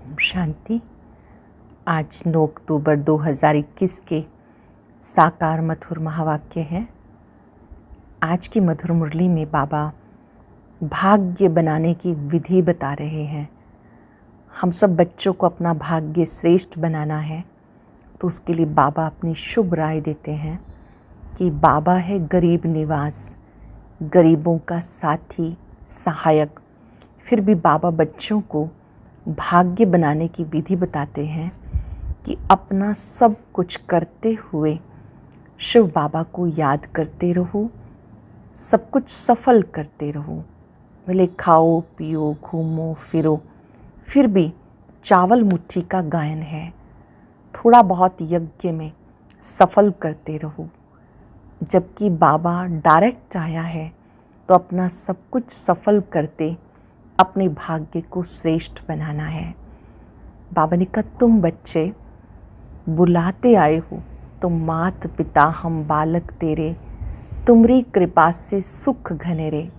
ओम शांति। आज 9 अक्टूबर 2021 के साकार मधुर महावाक्य हैं। आज की मधुर मुरली में बाबा भाग्य बनाने की विधि बता रहे हैं। हम सब बच्चों को अपना भाग्य श्रेष्ठ बनाना है, तो उसके लिए बाबा अपनी शुभ राय देते हैं कि बाबा है गरीब निवास, गरीबों का साथी सहायक। फिर भी बाबा बच्चों को भाग्य बनाने की विधि बताते हैं कि अपना सब कुछ करते हुए शिव बाबा को याद करते रहो, सब कुछ सफल करते रहो। भले खाओ पियो घूमो फिरो, फिर भी चावल मुट्ठी का गायन है, थोड़ा बहुत यज्ञ में सफल करते रहो। जबकि बाबा डायरेक्ट आया है तो अपना सब कुछ सफल करते अपने भाग्य को श्रेष्ठ बनाना है। बाबा ने कहा, तुम बच्चे बुलाते आए हो, तुम मात पिता हम बालक तेरे, तुमरी कृपा से सुख घनेरे।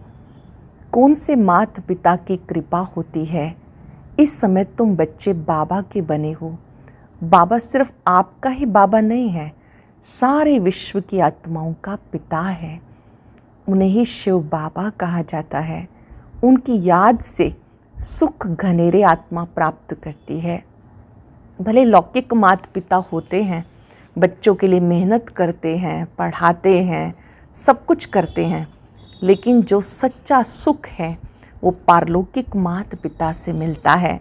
कौन से मात पिता की कृपा होती है? इस समय तुम बच्चे बाबा के बने हो। बाबा सिर्फ आपका ही बाबा नहीं है, सारे विश्व की आत्माओं का पिता है। उन्हें ही शिव बाबा कहा जाता है। उनकी याद से सुख घनेरे आत्मा प्राप्त करती है। भले लौकिक माता पिता होते हैं, बच्चों के लिए मेहनत करते हैं, पढ़ाते हैं, सब कुछ करते हैं, लेकिन जो सच्चा सुख है वो पारलौकिक माता पिता से मिलता है।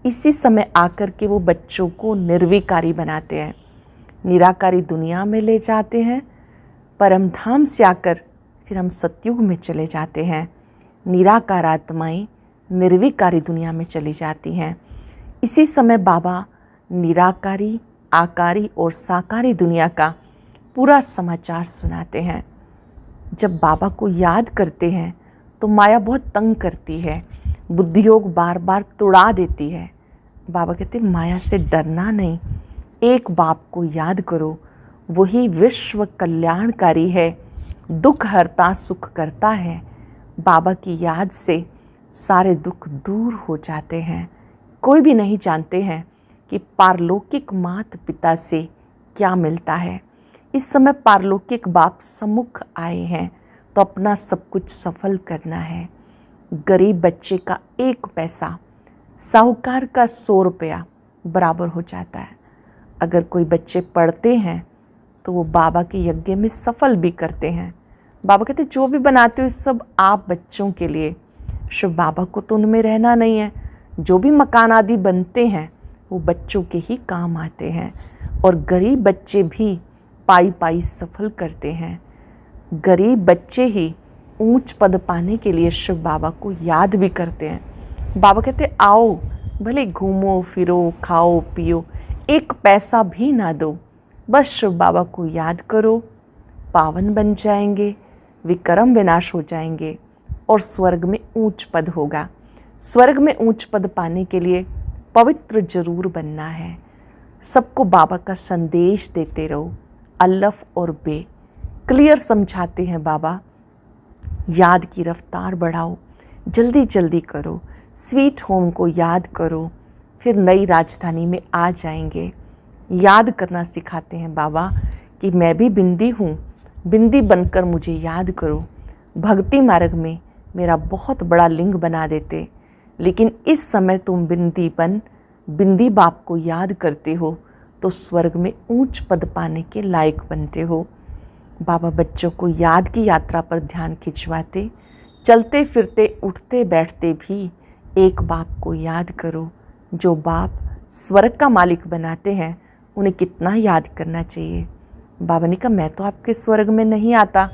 इसी समय आकर के वो बच्चों को निर्विकारी बनाते हैं, निराकारी दुनिया में ले जाते हैं। परम धाम से आकर फिर हम सतयुग में चले जाते हैं। निराकार आत्माएं निर्विकारी दुनिया में चली जाती हैं। इसी समय बाबा निराकारी, आकारी और साकारी दुनिया का पूरा समाचार सुनाते हैं। जब बाबा को याद करते हैं तो माया बहुत तंग करती है, बुद्धियोग बार बार तुड़ा देती है। बाबा कहते माया से डरना नहीं, एक बाप को याद करो, वही विश्व कल्याणकारी है, दुख हरता सुख करता है। बाबा की याद से सारे दुख दूर हो जाते हैं। कोई भी नहीं जानते हैं कि पारलौकिक माता पिता से क्या मिलता है। इस समय पारलौकिक बाप सम्मुख आए हैं तो अपना सब कुछ सफल करना है। गरीब बच्चे का 1 पैसा साहूकार का 100 रुपया बराबर हो जाता है। अगर कोई बच्चे पढ़ते हैं तो वो बाबा के यज्ञ में सफल भी करते हैं। बाबा कहते जो भी बनाते हो सब आप बच्चों के लिए। शिव बाबा को तो उनमें रहना नहीं है। जो भी मकान आदि बनते हैं वो बच्चों के ही काम आते हैं, और गरीब बच्चे भी पाई पाई सफल करते हैं। गरीब बच्चे ही ऊंच पद पाने के लिए शिव बाबा को याद भी करते हैं। बाबा कहते आओ, भले घूमो फिरो खाओ पियो, 1 पैसा भी ना दो, बस शिव बाबा को याद करो, पावन बन जाएंगे, विक्रम विनाश हो जाएंगे और स्वर्ग में ऊंच पद होगा। स्वर्ग में ऊंच पद पाने के लिए पवित्र जरूर बनना है। सबको बाबा का संदेश देते रहो। अल्लफ और बे क्लियर समझाते हैं बाबा। याद की रफ्तार बढ़ाओ, जल्दी जल्दी करो, स्वीट होम को याद करो, फिर नई राजधानी में आ जाएंगे। याद करना सिखाते हैं बाबा कि मैं भी बिंदी हूँ, बिंदी बनकर मुझे याद करो। भक्ति मार्ग में मेरा बहुत बड़ा लिंग बना देते, लेकिन इस समय तुम बिंदी बाप को याद करते हो तो स्वर्ग में ऊंच पद पाने के लायक बनते हो। बाबा बच्चों को याद की यात्रा पर ध्यान खिंचवाते, चलते फिरते उठते बैठते भी एक बाप को याद करो। जो बाप स्वर्ग का मालिक बनाते हैं उन्हें कितना याद करना चाहिए। बाबा ने कहा मैं तो आपके स्वर्ग में नहीं आता,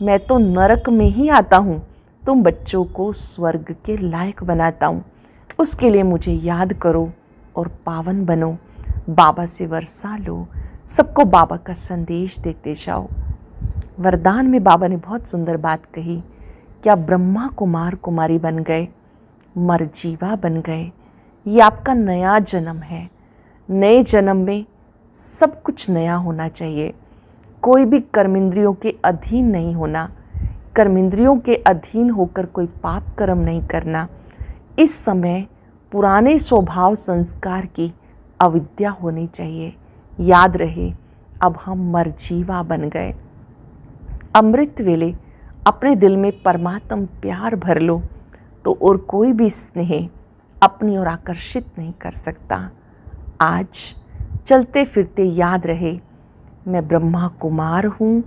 मैं तो नरक में ही आता हूँ। तुम बच्चों को स्वर्ग के लायक बनाता हूँ, उसके लिए मुझे याद करो और पावन बनो। बाबा से वर्षा लो, सबको बाबा का संदेश देते जाओ। वरदान में बाबा ने बहुत सुंदर बात कही कि आप ब्रह्मा कुमार कुमारी बन गए, मरजीवा बन गए। ये आपका नया जन्म है। नए जन्म में सब कुछ नया होना चाहिए। कोई भी कर्मेंद्रियों के अधीन नहीं होना, कर्मेंद्रियों के अधीन होकर कोई पाप कर्म नहीं करना। इस समय पुराने स्वभाव संस्कार की अविद्या होनी चाहिए। याद रहे, अब हम मरजीवा बन गए। अमृत वेले अपने दिल में परमात्म प्यार भर लो तो और कोई भी स्नेह अपनी ओर आकर्षित नहीं कर सकता। आज चलते फिरते याद रहे, मैं ब्रह्मा कुमार हूँ,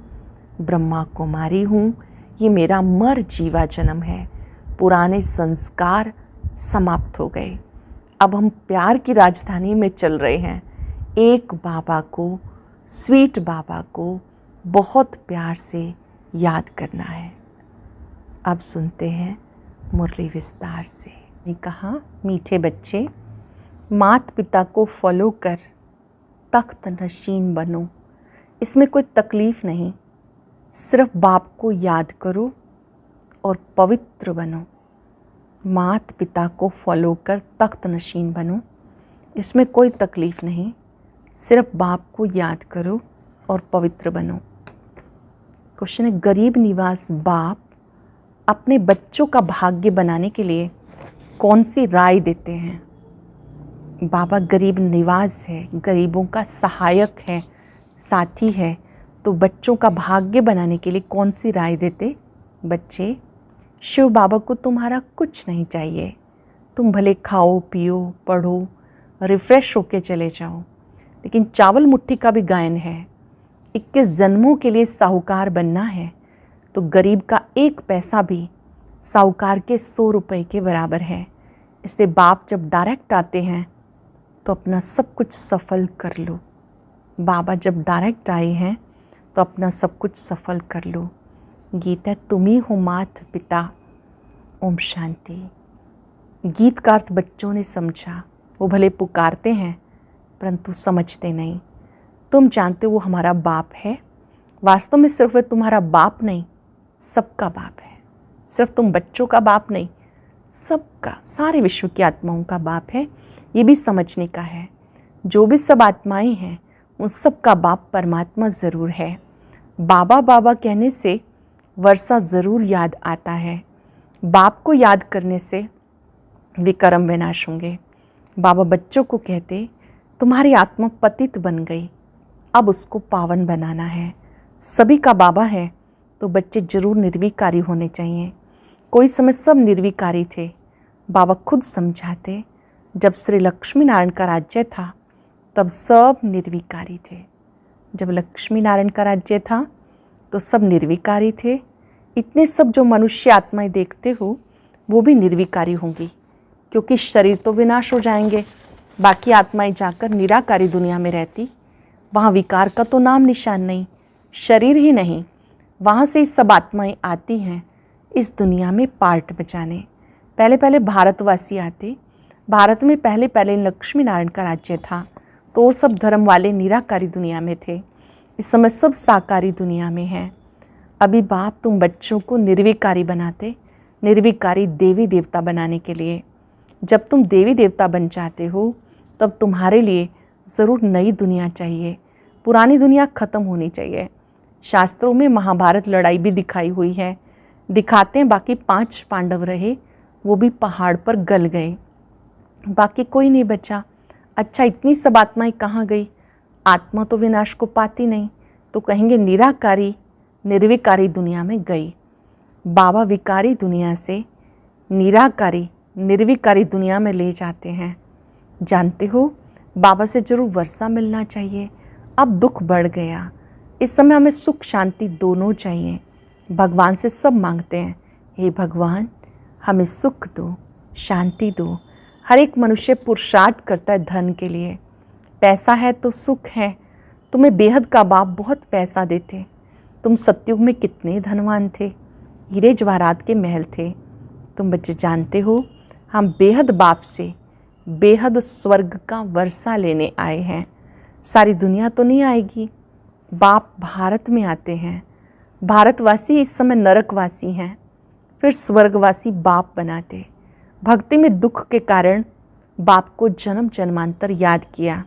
ब्रह्मा कुमारी हूँ, ये मेरा मर जीवा जन्म है। पुराने संस्कार समाप्त हो गए, अब हम प्यार की राजधानी में चल रहे हैं। एक बाबा को, स्वीट बाबा को बहुत प्यार से याद करना है। अब सुनते हैं मुरली विस्तार से। ने कहा, मीठे बच्चे, माता पिता को फॉलो कर तख्त नशीन बनो। इसमें कोई तकलीफ़ नहीं, सिर्फ बाप को याद करो और पवित्र बनो। माता पिता को फॉलो कर तख्त नशीन बनो, इसमें कोई तकलीफ़ नहीं, सिर्फ बाप को याद करो और पवित्र बनो। क्वेश्चन है, गरीब निवास बाप अपने बच्चों का भाग्य बनाने के लिए कौन सी राय देते हैं? बाबा गरीब निवास है, गरीबों का सहायक है, साथी है, तो बच्चों का भाग्य बनाने के लिए कौन सी राय देते? बच्चे, शिव बाबा को तुम्हारा कुछ नहीं चाहिए। तुम भले खाओ पियो पढ़ो रिफ़्रेश होके चले जाओ, लेकिन चावल मुट्ठी का भी गायन है। 21 जन्मों के लिए साहूकार बनना है तो गरीब का एक पैसा भी साहूकार के 100 रुपये के बराबर है। इसलिए बाप जब डायरेक्ट आते हैं तो अपना सब कुछ सफल कर लो। बाबा जब डायरेक्ट आए हैं तो अपना सब कुछ सफल कर लो। गीत है, तुम ही हो माता पिता, ओम शांति। गीत का अर्थ बच्चों ने समझा, वो भले पुकारते हैं परंतु समझते नहीं। तुम जानते हो वो हमारा बाप है, वास्तव में सिर्फ वे तुम्हारा बाप नहीं, सबका बाप है। सिर्फ तुम बच्चों का बाप नहीं, सबका, सारे विश्व की आत्माओं का बाप है। ये भी समझने का है, जो भी सब आत्माएं हैं उन सब का बाप परमात्मा ज़रूर है। बाबा बाबा कहने से वर्षा ज़रूर याद आता है। बाप को याद करने से विकर्म विनाश होंगे। बाबा बच्चों को कहते, तुम्हारी आत्मा पतित बन गई, अब उसको पावन बनाना है। सभी का बाबा है तो बच्चे जरूर निर्विकारी होने चाहिए। कोई समय सब निर्विकारी थे, बाबा खुद समझाते। जब श्री लक्ष्मी नारायण का राज्य था तब सब निर्विकारी थे। जब लक्ष्मी नारायण का राज्य था तो सब निर्विकारी थे। इतने सब जो मनुष्य आत्माएं देखते हो वो भी निर्विकारी होंगी, क्योंकि शरीर तो विनाश हो जाएंगे। बाकी आत्माएं जाकर निराकारी दुनिया में रहती, वहाँ विकार का तो नाम निशान नहीं, शरीर ही नहीं, वहाँ से सब आत्माएं आती हैं इस दुनिया में पार्ट बचाने। पहले पहले भारतवासी आते। भारत में पहले पहले लक्ष्मी नारायण का राज्य था तो और सब धर्म वाले निराकारी दुनिया में थे। इस समय सब साकारी दुनिया में हैं। अभी बाप तुम बच्चों को निर्विकारी बनाते, निर्विकारी देवी देवता बनाने के लिए। जब तुम देवी देवता बन जाते हो तब तुम्हारे लिए ज़रूर नई दुनिया चाहिए, पुरानी दुनिया ख़त्म होनी चाहिए। शास्त्रों में महाभारत लड़ाई भी दिखाई हुई है, दिखाते हैं। बाकी 5 पांडव रहे, वो भी पहाड़ पर गल गए, बाकी कोई नहीं बचा। अच्छा, इतनी सब आत्माएं कहाँ गई? आत्मा तो विनाश को पाती नहीं, तो कहेंगे निराकारी निर्विकारी दुनिया में गई। बाबा विकारी दुनिया से निराकारी निर्विकारी दुनिया में ले जाते हैं। जानते हो, बाबा से जरूर वर्षा मिलना चाहिए। अब दुख बढ़ गया, इस समय हमें सुख शांति दोनों चाहिए। भगवान से सब मांगते हैं, हे भगवान हमें सुख दो, शांति दो। हर एक मनुष्य पुरुषार्थ करता है धन के लिए। पैसा है तो सुख है। तुम्हें बेहद का बाप बहुत पैसा देते। तुम सतयुग में कितने धनवान थे, हीरे जवाहरात के महल थे। तुम बच्चे जानते हो, हम बेहद बाप से बेहद स्वर्ग का वर्षा लेने आए हैं। सारी दुनिया तो नहीं आएगी। बाप भारत में आते हैं। भारतवासी इस समय नरकवासी हैं, फिर स्वर्गवासी बाप बनाते। भक्ति में दुख के कारण बाप को जन्म जन्मांतर याद किया।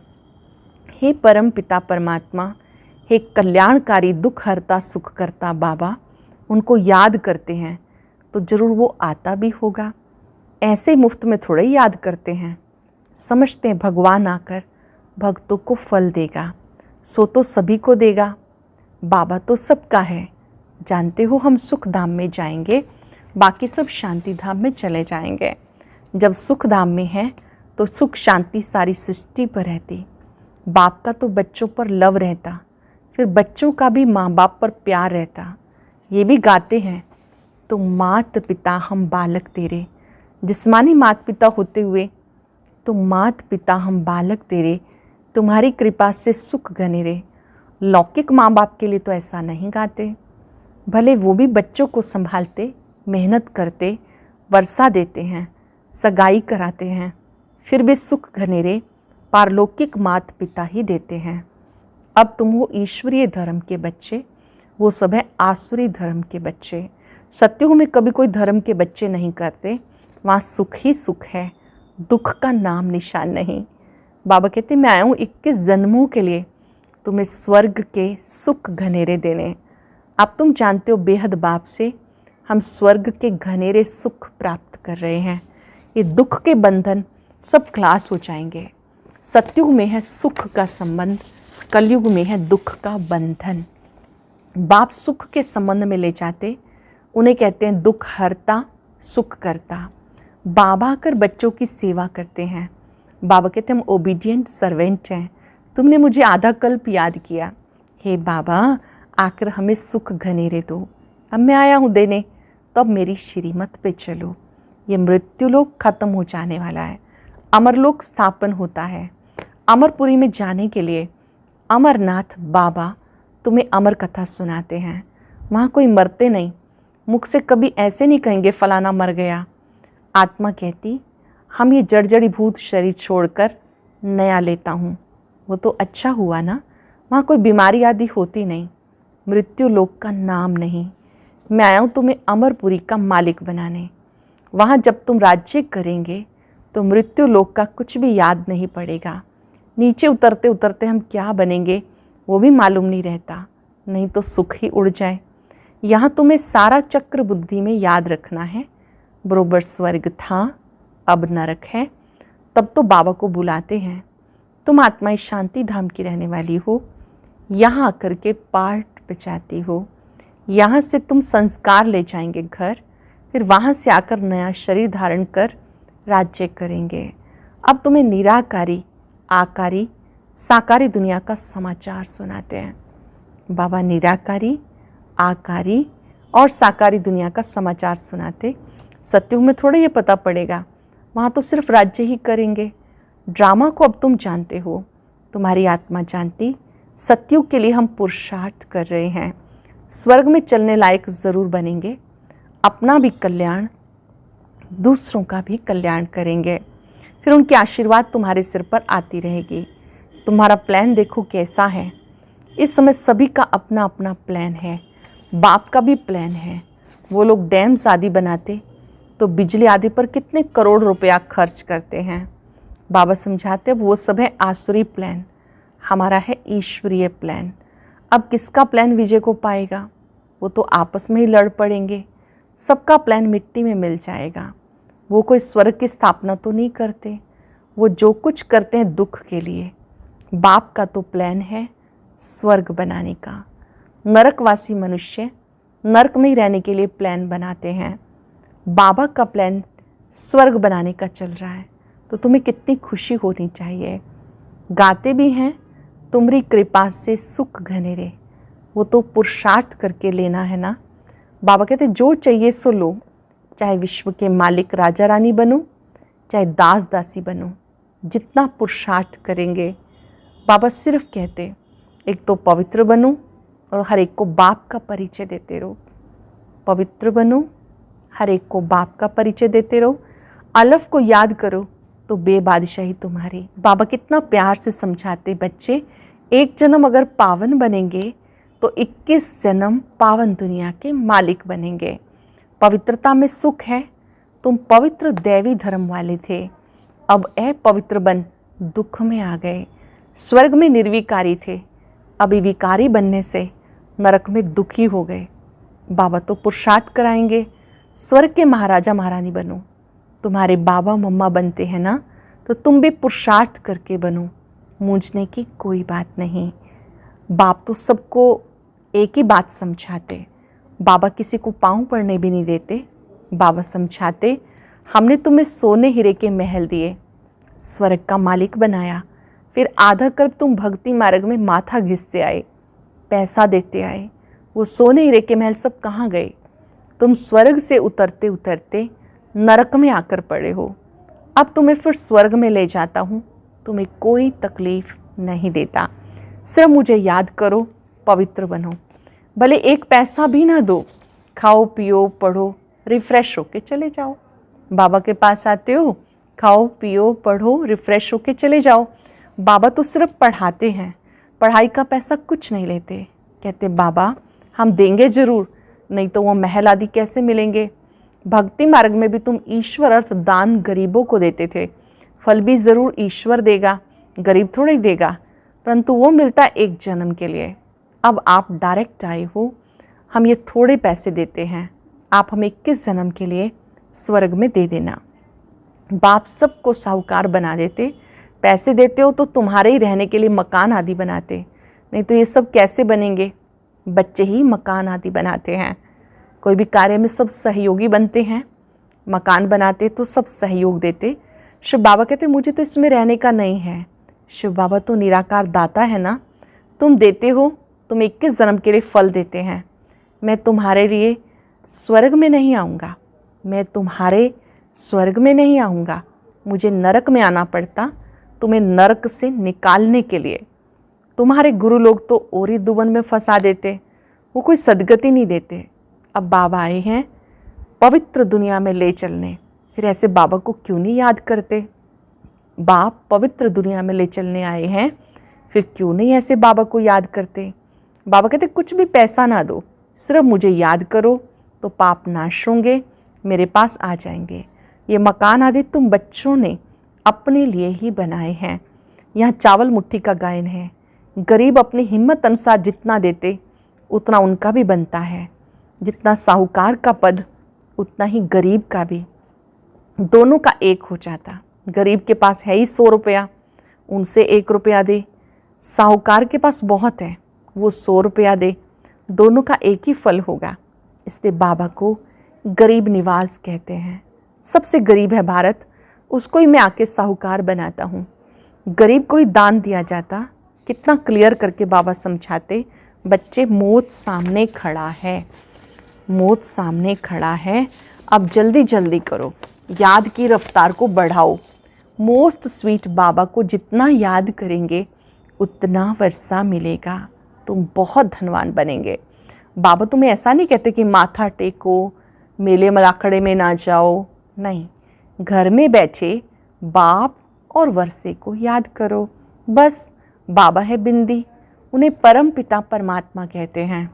हे परम पिता परमात्मा, हे कल्याणकारी दुख हरता सुख करता बाबा, उनको याद करते हैं तो जरूर वो आता भी होगा। ऐसे ही मुफ्त में थोड़े ही याद करते हैं। समझते हैं भगवान आकर भक्तों को फल देगा, सो तो सभी को देगा। बाबा तो सबका है। जानते हो हम सुख धाम में जाएंगे, बाकी सब शांति धाम में चले जाएंगे। जब सुख धाम में हैं तो सुख शांति सारी सृष्टि पर रहती। बाप का तो बच्चों पर लव रहता, फिर बच्चों का भी माँ बाप पर प्यार रहता। ये भी गाते हैं, तो मात पिता हम बालक तेरे। जिस्मानी मात पिता होते हुए तो मात पिता हम बालक तेरे, तुम्हारी कृपा से सुख घने रे। लौकिक माँ बाप के लिए तो ऐसा नहीं गाते। भले वो भी बच्चों को संभालते, मेहनत करते, वर्षा देते हैं, सगाई कराते हैं, फिर भी सुख घनेरे पारलौकिक मात पिता ही देते हैं। अब तुम हो ईश्वरीय धर्म के बच्चे, वो सब है आसुरी धर्म के बच्चे। सत्युग में कभी कोई धर्म के बच्चे नहीं करते, वहाँ सुख ही सुख है, दुख का नाम निशान नहीं। बाबा कहते मैं आया हूँ 21 जन्मों के लिए तुम्हें स्वर्ग के सुख घनेरे देने। अब तुम जानते हो बेहद बाप से हम स्वर्ग के घनेरे सुख प्राप्त कर रहे हैं। ये दुख के बंधन सब क्लास हो जाएंगे। सत्युग में है सुख का संबंध, कलयुग में है दुख का बंधन। बाप सुख के संबंध में ले जाते, उन्हें कहते हैं दुख हरता सुख करता। बाबा आकर बच्चों की सेवा करते हैं। बाबा कहते हैं हम ओबीडियंट सर्वेंट हैं, तुमने मुझे आधा कल्प याद किया, हे बाबा आकर हमें सुख घनेरे दो। अब मैं आया हूँ देने, तो अब मेरी श्रीमत पे चलो। ये मृत्युलोक खत्म हो जाने वाला है, अमरलोक स्थापन होता है। अमरपुरी में जाने के लिए अमरनाथ बाबा तुम्हें अमर कथा सुनाते हैं। वहाँ कोई मरते नहीं, मुख से कभी ऐसे नहीं कहेंगे फलाना मर गया। आत्मा कहती हम ये जड़ भूत शरीर छोड़कर नया लेता हूँ, वो तो अच्छा हुआ ना, वहाँ कोई बीमारी आदि होती नहीं, मृत्यु लोक का नाम नहीं। मैं आया हूँ तुम्हें अमरपुरी का मालिक बनाने। वहाँ जब तुम राज्य करेंगे तो मृत्यु लोक का कुछ भी याद नहीं पड़ेगा। नीचे उतरते उतरते हम क्या बनेंगे वो भी मालूम नहीं रहता, नहीं तो सुख ही उड़ जाए। यहाँ तुम्हें सारा चक्र बुद्धि में याद रखना है, बरोबर स्वर्ग था अब नरक है। तब तो बाबा को बुलाते हैं, तुम आत्माएं शांति धाम की रहने वाली हो, यहाँ आकर के पाठ बचाती हो। यहाँ से तुम संस्कार ले जाएंगे घर, फिर वहाँ से आकर नया शरीर धारण कर राज्य करेंगे। अब तुम्हें निराकारी आकारी साकारी दुनिया का समाचार सुनाते हैं। बाबा निराकारी आकारी और साकारी दुनिया का समाचार सुनाते। सत्युग में थोड़ा ये पता पड़ेगा, वहाँ तो सिर्फ राज्य ही करेंगे। ड्रामा को अब तुम जानते हो, तुम्हारी आत्मा जानती। सत्युग के लिए हम पुरुषार्थ कर रहे हैं, स्वर्ग में चलने लायक ज़रूर बनेंगे। अपना भी कल्याण दूसरों का भी कल्याण करेंगे, फिर उनके आशीर्वाद तुम्हारे सिर पर आती रहेगी। तुम्हारा प्लान देखो कैसा है। इस समय सभी का अपना अपना प्लान है, बाप का भी प्लान है। वो लोग डैम्स आदि बनाते तो बिजली आदि पर कितने करोड़ रुपया खर्च करते हैं। बाबा समझाते अब वो सब है आसुरी प्लान, हमारा है ईश्वरीय प्लान। अब किसका प्लान विजय को पाएगा, वो तो आपस में ही लड़ पड़ेंगे। सबका प्लान मिट्टी में मिल जाएगा। वो कोई स्वर्ग की स्थापना तो नहीं करते, वो जो कुछ करते हैं दुख के लिए। बाप का तो प्लान है स्वर्ग बनाने का। नरकवासी मनुष्य नरक में ही रहने के लिए प्लान बनाते हैं, बाबा का प्लान स्वर्ग बनाने का चल रहा है। तो तुम्हें कितनी खुशी होनी चाहिए। गाते भी हैं तुम्हारी कृपा से सुख घनेरे, वो तो पुरुषार्थ करके लेना है ना। बाबा कहते जो चाहिए सो लो, चाहे विश्व के मालिक राजा रानी बनो, चाहे दास दासी बनो, जितना पुरुषार्थ करेंगे। बाबा सिर्फ कहते एक तो पवित्र बनो और हर एक को बाप का परिचय देते रहो। पवित्र बनो, हर एक को बाप का परिचय देते रहो। अलफ को याद करो तो बेबादशाही तुम्हारी। बाबा कितना प्यार से समझाते, बच्चे एक जन्म अगर पावन बनेंगे तो 21 जन्म पावन दुनिया के मालिक बनेंगे। पवित्रता में सुख है, तुम पवित्र दैवी धर्म वाले थे, अब अपवित्र बन दुख में आ गए। स्वर्ग में निर्विकारी थे, अभी विकारी बनने से नरक में दुखी हो गए। बाबा तो पुरुषार्थ कराएंगे, स्वर्ग के महाराजा महारानी बनो, तुम्हारे बाबा मम्मा बनते हैं ना, तो तुम भी पुरुषार्थ करके बनो, मूंझने की कोई बात नहीं। बाप तो सबको एक ही बात समझाते। बाबा किसी को पाँव पड़ने भी नहीं देते। बाबा समझाते, हमने तुम्हें सोने हीरे के महल दिए, स्वर्ग का मालिक बनाया, फिर आधा कल्प तुम भक्ति मार्ग में माथा घिसते आए, पैसा देते आए। वो सोने हीरे के महल सब कहाँ गए? तुम स्वर्ग से उतरते उतरते नरक में आकर पड़े हो। अब तुम्हें फिर स्वर्ग में ले जाता हूँ, तुम्हें कोई तकलीफ नहीं देता। सिर्फ मुझे याद करो, पवित्र बनो। भले एक पैसा भी ना दो, खाओ पियो पढ़ो, रिफ्रेश होके चले जाओ। बाबा के पास आते हो, खाओ पियो पढ़ो, रिफ्रेश होके चले जाओ। बाबा तो सिर्फ पढ़ाते हैं, पढ़ाई का पैसा कुछ नहीं लेते। कहते बाबा हम देंगे ज़रूर, नहीं तो वो महल आदि कैसे मिलेंगे। भक्ति मार्ग में भी तुम ईश्वर अर्थ दान गरीबों को देते थे, फल भी ज़रूर ईश्वर देगा, गरीब थोड़ा ही देगा, परंतु वो मिलता एक जन्म के लिए। अब आप डायरेक्ट आए हो, हम ये थोड़े पैसे देते हैं, आप हमें 21 जन्म के लिए स्वर्ग में दे देना। बाप सबको साहूकार बना देते। पैसे देते हो तो तुम्हारे ही रहने के लिए मकान आदि बनाते, नहीं तो ये सब कैसे बनेंगे। बच्चे ही मकान आदि बनाते हैं। कोई भी कार्य में सब सहयोगी बनते हैं। मकान बनाते तो सब सहयोग देते। शिव बाबा कहते मुझे तो इसमें रहने का नहीं है। शिव बाबा तो निराकार दाता है ना, तुम देते हो, तुम 21 जन्म के लिए फल देते हैं। मैं तुम्हारे लिए स्वर्ग में नहीं आऊँगा, मैं तुम्हारे स्वर्ग में नहीं आऊँगा, मुझे नरक में आना पड़ता तुम्हें नरक से निकालने के लिए। तुम्हारे गुरु लोग तो ओरी दुबन में फंसा देते, वो कोई सदगति नहीं देते। अब बाबा आए हैं पवित्र दुनिया में ले चलने, फिर ऐसे बाबा को क्यों नहीं याद करते। बाप पवित्र दुनिया में ले चलने आए हैं, फिर क्यों नहीं ऐसे बाबा को याद करते। बाबा कहते कुछ भी पैसा ना दो, सिर्फ मुझे याद करो तो पाप नाश होंगे, मेरे पास आ जाएंगे। ये मकान आदि तुम बच्चों ने अपने लिए ही बनाए हैं। यहाँ चावल मुट्ठी का गायन है। गरीब अपनी हिम्मत अनुसार जितना देते उतना उनका भी बनता है। जितना साहूकार का पद उतना ही गरीब का भी, दोनों का एक हो जाता। गरीब के पास है ही 100 रुपया, उनसे 1 रुपया दे। साहूकार के पास बहुत है, वो 100 रुपया दे, दोनों का एक ही फल होगा। इसलिए बाबा को गरीब निवास कहते हैं। सबसे गरीब है भारत, उसको ही मैं आके साहूकार बनाता हूँ। गरीब को ही दान दिया जाता। कितना क्लियर करके बाबा समझाते, बच्चे मौत सामने खड़ा है, मौत सामने खड़ा है, अब जल्दी जल्दी करो, याद की रफ्तार को बढ़ाओ। मोस्ट स्वीट बाबा को जितना याद करेंगे उतना वर्षा मिलेगा, तुम बहुत धनवान बनेंगे। बाबा तुम्हें ऐसा नहीं कहते कि माथा टेको, मेले मलाखड़े में ना जाओ, नहीं, घर में बैठे बाप और वर्षे को याद करो। बस बाबा है बिंदी, उन्हें परम पिता परमात्मा कहते हैं।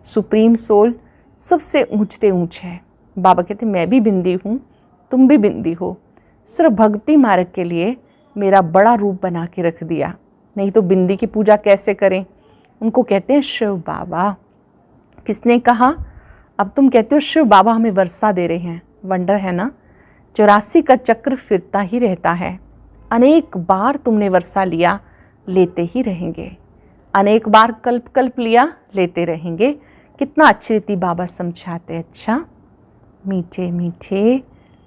सुप्रीम सोल सबसे ऊंचते ऊंच है। बाबा कहते मैं भी बिंदी हूँ, तुम भी बिंदी हो, सिर्फ भक्ति मार्ग के लिए मेरा बड़ा रूप बना के रख दिया, नहीं तो बिंदी की पूजा कैसे करें। उनको कहते हैं शिव बाबा। किसने कहा? अब तुम कहते हो शिव बाबा हमें वर्षा दे रहे हैं। वंडर है ना, 84 का चक्र फिरता ही रहता है। अनेक बार तुमने वर्षा लिया, लेते ही रहेंगे। अनेक बार कल्प कल्प लिया, लेते रहेंगे। कितना अच्छी रीति बाबा समझाते। अच्छा, मीठे मीठे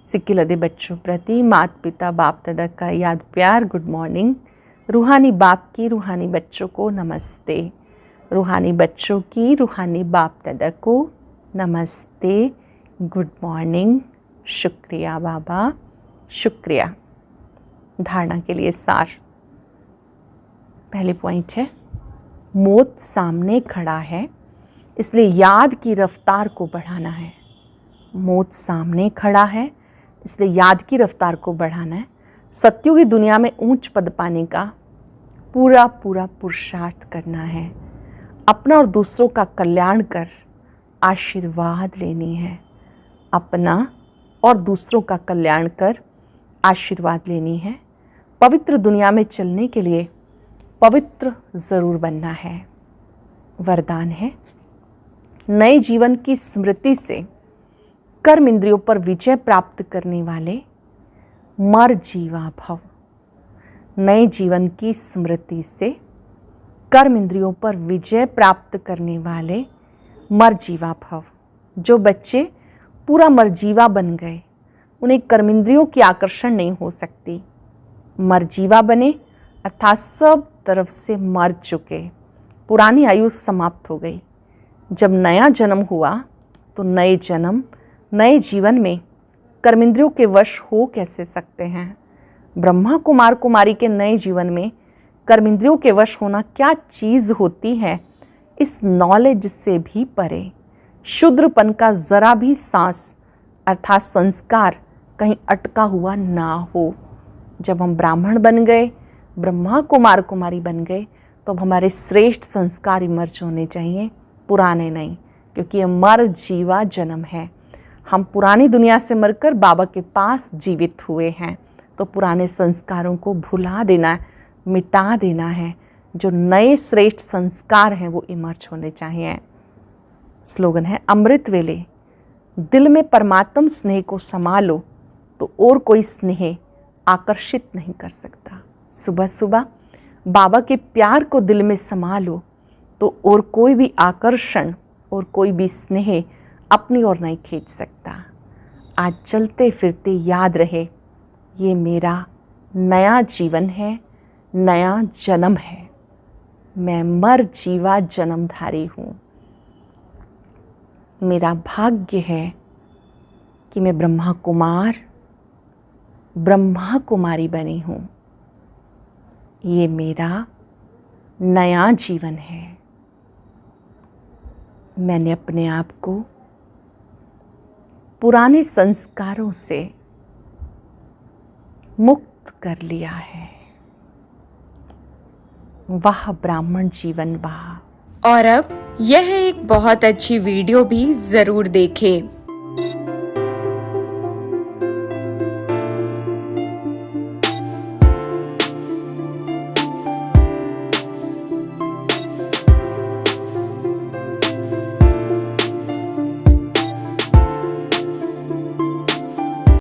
सिक्के लदे बच्चों प्रति माता पिता बाप दादा का याद प्यार गुड मॉर्निंग। रूहानी बाप की रूहानी बच्चों को नमस्ते। रूहानी बच्चों की रूहानी बाप दादा को नमस्ते, गुड मॉर्निंग। शुक्रिया बाबा, शुक्रिया। धारणा के लिए सार। पहले पॉइंट है, मौत सामने खड़ा है, इसलिए याद की रफ्तार को बढ़ाना है। मौत सामने खड़ा है, इसलिए याद की रफ्तार को बढ़ाना है। सत्युग की दुनिया में ऊंच पद पाने का पूरा पूरा पुरुषार्थ करना है। अपना और दूसरों का कल्याण कर आशीर्वाद लेनी है। अपना और दूसरों का कल्याण कर आशीर्वाद लेनी है। पवित्र दुनिया में चलने के लिए पवित्र ज़रूर बनना है। वरदान है, नए जीवन की स्मृति से कर्म इंद्रियों पर विजय प्राप्त करने वाले मर जीवा भव। नए जीवन की स्मृति से कर्म इंद्रियों पर विजय प्राप्त करने वाले मरजीवा भव। जो बच्चे पूरा मरजीवा बन गए, उन्हें कर्मेंद्रियों की आकर्षण नहीं हो सकती। मरजीवा बने अर्थात सब तरफ से मर चुके, पुरानी आयु समाप्त हो गई। जब नया जन्म हुआ तो नए जीवन में कर्मेंद्रियों के वश हो कैसे सकते हैं। ब्रह्मा कुमार कुमारी के नए जीवन में कर्मेंद्रियों के वश होना क्या चीज़ होती है, इस नॉलेज से भी परे। शूद्रपन का जरा भी सांस अर्थात संस्कार कहीं अटका हुआ ना हो। जब हम ब्राह्मण बन गए, ब्रह्मा कुमार कुमारी बन गए, तो अब हमारे श्रेष्ठ संस्कार इमर्ज होने चाहिए, पुराने नहीं, क्योंकि ये मर जीवा जन्म है। हम पुरानी दुनिया से मरकर बाबा के पास जीवित हुए हैं, तो पुराने संस्कारों को भुला देना, मिटा देना है। जो नए श्रेष्ठ संस्कार हैं वो इमर्ज होने चाहिए। स्लोगन है, अमृत वेले दिल में परमात्म स्नेह को समा लो तो और कोई स्नेह आकर्षित नहीं कर सकता। सुबह सुबह बाबा के प्यार को दिल में समा लो तो और कोई भी आकर्षण और कोई भी स्नेह अपनी ओर नहीं खींच सकता। आज चलते फिरते याद रहे, ये मेरा नया जीवन है, नया जन्म है। मैं मर जीवा जन्मधारी हूँ। मेरा भाग्य है कि मैं ब्रह्मा कुमारी बनी हूँ। ये मेरा नया जीवन है। मैंने अपने आप को पुराने संस्कारों से मुक्त कर लिया है। वाह ब्राह्मण जीवन वाह। और अब यह एक बहुत अच्छी वीडियो भी जरूर देखें।